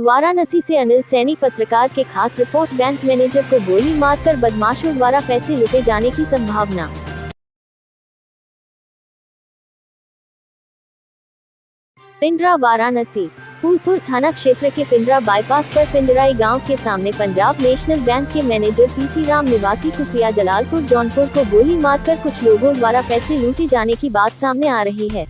वाराणसी से अनिल सैनी पत्रकार के खास रिपोर्ट। बैंक मैनेजर को गोली मारकर बदमाशों द्वारा पैसे लूटे जाने की संभावना। पिंडरा वाराणसी फूलपुर थाना क्षेत्र के पिंडरा बाईपास पर पिंडराई गांव के सामने पंजाब नेशनल बैंक के मैनेजर पीसी राम निवासी कुसिया जलालपुर जौनपुर को गोली मारकर कुछ लोगों द्वारा पैसे लूटे जाने की बात सामने आ रही है।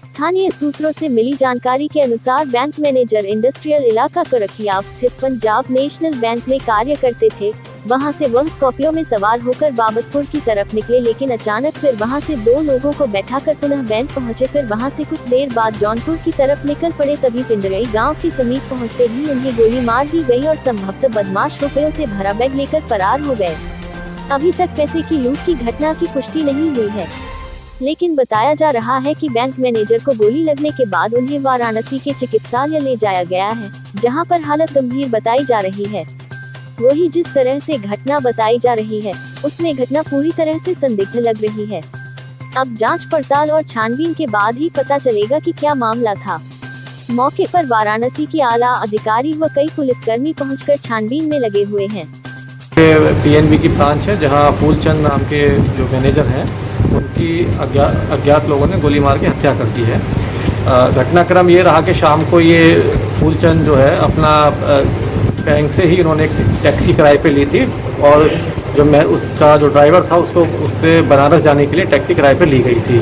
स्थानीय सूत्रों से मिली जानकारी के अनुसार बैंक मैनेजर इंडस्ट्रियल इलाका करखियाव स्थित पंजाब नेशनल बैंक में कार्य करते थे। वहां से वह स्कॉर्पियो में सवार होकर बाबतपुर की तरफ निकले, लेकिन अचानक फिर वहां से दो लोगों को बैठाकर पुनः बैंक पहुंचे। फिर वहां से कुछ देर बाद जौनपुर की तरफ निकल पड़े। तभी पिंडराई गांव के समीप पहुंचते ही उन्हें गोली मार दी गई और संभवतः बदमाश रुपयों से भरा बैग लेकर फरार हो गए। अभी तक पैसे की लूट की घटना की पुष्टि नहीं हुई है, लेकिन बताया जा रहा है कि बैंक मैनेजर को गोली लगने के बाद उन्हें वाराणसी के चिकित्सालय ले जाया गया है, जहां पर हालत गंभीर बताई जा रही है। वही जिस तरह से घटना बताई जा रही है, उसमें घटना पूरी तरह से संदिग्ध लग रही है। अब जांच पड़ताल और छानबीन के बाद ही पता चलेगा कि क्या मामला था। मौके पर वाराणसी के आला अधिकारी व कई पुलिसकर्मी पहुंचकर छानबीन में लगे हुए हैं। पीएनबी की ब्रांच है, जहां फूलचंद नाम के जो मैनेजर हैं उनकी अज्ञात लोगों ने गोली मार के हत्या कर दी है। घटनाक्रम ये रहा कि शाम को ये फूलचंद जो है अपना बैंक से ही उन्होंने एक टैक्सी किराए पे ली थी और उसका जो ड्राइवर था उससे बनारस जाने के लिए टैक्सी किराए पे ली गई थी।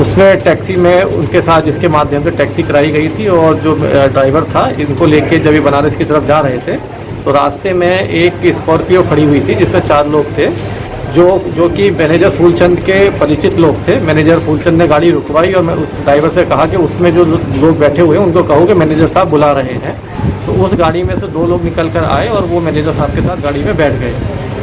उसमें टैक्सी में उनके साथ जिसके माध्यम से टैक्सी कराई गई थी और जो ड्राइवर था, इनको लेके जब ये बनारस की तरफ जा रहे थे तो रास्ते में एक स्कॉर्पियो खड़ी हुई थी जिसमें 4 लोग थे, जो कि मैनेजर फूलचंद के परिचित लोग थे। मैनेजर फूलचंद ने गाड़ी रुकवाई और मैं उस ड्राइवर से कहा कि उसमें जो लोग बैठे हुए हैं उनको कहो कि मैनेजर साहब बुला रहे हैं। तो उस गाड़ी में से 2 लोग निकल कर आए और वो मैनेजर साहब के साथ गाड़ी में बैठ गए।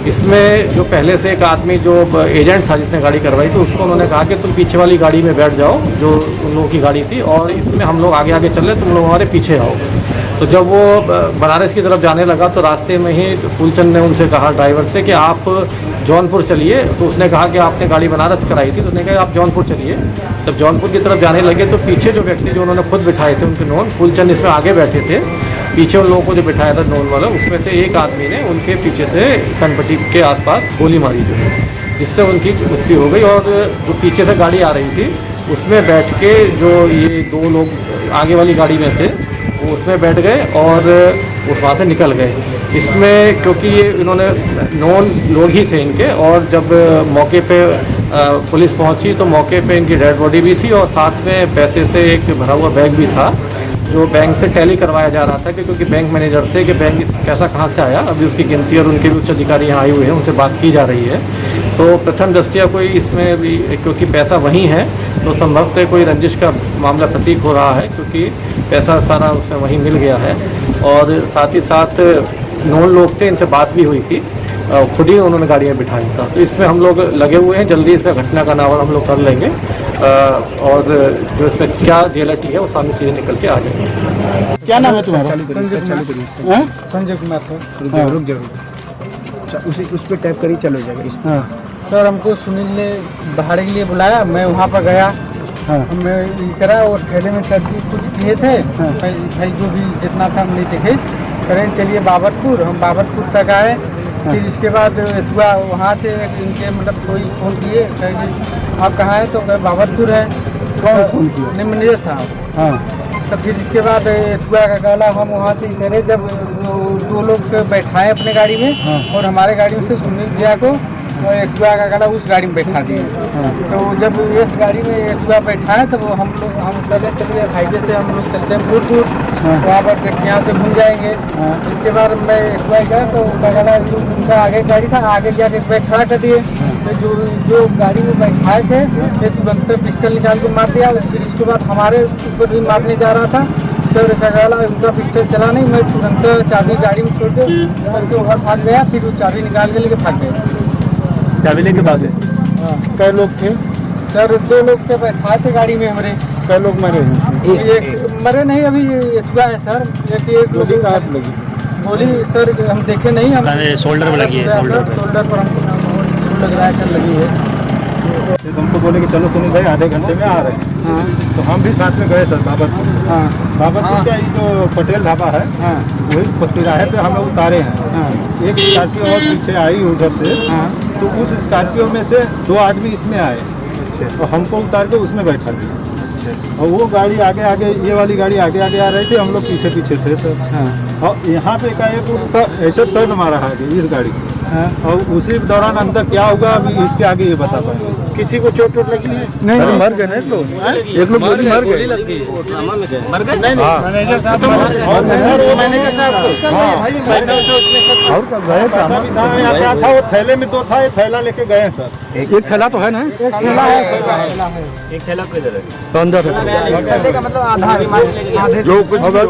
इसमें जो पहले से एक आदमी जो एजेंट था जिसने गाड़ी करवाई थी, उसको उन्होंने कहा कि तुम पीछे वाली गाड़ी में बैठ जाओ जो उन लोगों की गाड़ी थी, और इसमें हम लोग आगे आगे चल रहे, तुम लोग हमारे पीछे आओ। तो जब वो बनारस की तरफ जाने लगा तो रास्ते में ही फूलचंद ने उनसे कहा ड्राइवर से कि आप जौनपुर चलिए। तो उसने कहा कि आपने गाड़ी बनारस कराई थी, तो उसने कहा आप जौनपुर चलिए। जब जौनपुर की तरफ जाने लगे तो पीछे जो व्यक्ति जो उन्होंने खुद बिठाए थे उनके नॉन, फूलचंद इसमें आगे बैठे थे, पीछे उन लोगों को जो बिठाया था नॉन वाला, उसमें से एक आदमी ने उनके पीछे से कनपट्टी के आसपास गोली मारी जो है, जिससे उनकी मृत्यु हो गई। और जो पीछे से गाड़ी आ रही थी उसमें बैठ के जो ये 2 लोग आगे वाली गाड़ी में थे वो उसमें बैठ गए और वहाँ से निकल गए। इसमें क्योंकि ये इन्होंने नॉन लोग ही थे इनके, और जब मौके पे पुलिस पहुंची तो मौके पे इनकी डेड बॉडी भी थी और साथ में पैसे से एक भरा हुआ बैग भी था जो बैंक से टैली करवाया जा रहा था, क्योंकि बैंक मैनेजर थे कि बैंक पैसा कहाँ से आया। अभी उसकी गिनती और उनके भी उच्च अधिकारी यहाँ आए हुए हैं, उनसे बात की जा रही है। तो प्रथम दृष्टया कोई इसमें भी, क्योंकि पैसा वहीं है तो संभवतः कोई रंजिश का मामला प्रतीक हो रहा है, क्योंकि पैसा सारा उसमें वहीं मिल गया है। और साथ ही साथ 9 लोग थे, इनसे बात भी हुई थी, खुद ही उन्होंने गाड़ी में बिठाया था। तो इसमें हम लोग लगे हुए हैं, जल्दी इसका घटना का नावड़ हम लोग कर लेंगे और जो इसमें क्या रियलिटी है वो सामने चीज़ें निकल के आ जाएंगी। क्या नाम है तुम्हारा? संजय कुमार सर। रुक जाओ, उस पर टैप करिए, चलो जाएगा। सर हमको सुनील ने भाड़े के लिए बुलाया, मैं वहाँ पर गया। मैं ये करा और ठेले में सब्जी कुछ किए थे। भाई जो भी जितना था हम नहीं देखे, करें चलिए बाबतपुर। हम बाबतपुर तक आए, फिर इसके बाद हुआ वहाँ से इनके मतलब कोई फ़ोन किए, आप कहाँ हैं? तो बाबतपुर है। कौन फ़ोन किया? मैनेजर साहब। तो फिर इसके बाद हुआ का गाला हम वहाँ से करे, जब 2 लोग बैठाए अपने गाड़ी में और हमारे गाड़ी में से सुनील भैया को एक्टिवा का गाड़ा उस गाड़ी में बैठा दिए। तो जब इस गाड़ी में एक्टिवा बैठाए तो हम चलिए हाईवे से हम लोग चलते हैं फूलपुर, वहाँ पर यहाँ से घूम जाएंगे। इसके बाद मैं एक्टिवा गया तो उनका गाड़ा जो उनका आगे गाड़ी था आगे जाके बैग खड़ा कर दिए। तो जो गाड़ी में बैठाए थे एक तुरंत पिस्टल निकाल के मार दिया। फिर इसके बाद हमारे ऊपर भी मारने जा रहा था सर का गाला, उनका पिस्टल चला नहीं, मैं तुरंत चाबी गाड़ी में छोड़ के करके वहाँ भाग गया। फिर वो चाबी निकाल के लेके भाग गए। चाबी लेके भागे? कै लोग थे? सर 2 लोग पे बैठा थे गाड़ी में हमारे। कै लोग मरे? एक मरे नहीं, अभी हुआ है सर। एक गोली कहाँ पे लगी? गोली सर हम देखे नहीं, हम शोल्डर पर लगी है। शोल्डर पर हमको लग रहा है सर लगी है। फिर हमको बोले कि चलो सुनील भाई आधे घंटे में आ रहे हैं। हाँ तो हम भी साथ में गए सर बाबतपुर। हाँ बाबतपुर का ये जो पटेल ढाबा है हाँ वही तिराहे पे हम लोग उतारे हैं। हाँ एक स्कॉर्पियो और पीछे आई उधर से, हाँ तो उस स्कॉर्पियो में से 2 आदमी इसमें आए और हमको उतार के उसमें बैठा दिया। और वो गाड़ी आगे आगे, ये वाली गाड़ी आगे आगे आ रही थी, हम लोग पीछे पीछे थे सर। हाँ और यहाँ पे एकाएक ऐसे टर्न मारा आगे इस गाड़ी को, हाँ और उसी दौरान अंदर क्या होगा अभी इसके आगे ये बता पाएंगे। किसी को चोट चोट लगी है? नहीं मर गए ना एक लोग मर गए मैनेजर साहब वो मैनेजर साहब पैसा और कब गए पैसा भी था, यहाँ पे था, वो थैले में 2 था, ये थैला लेके गए सर। एक थैला तो है ना एक ठेला है एक थैला किधर है? तो अंदर है। मतलब आधा जो कुछ होगा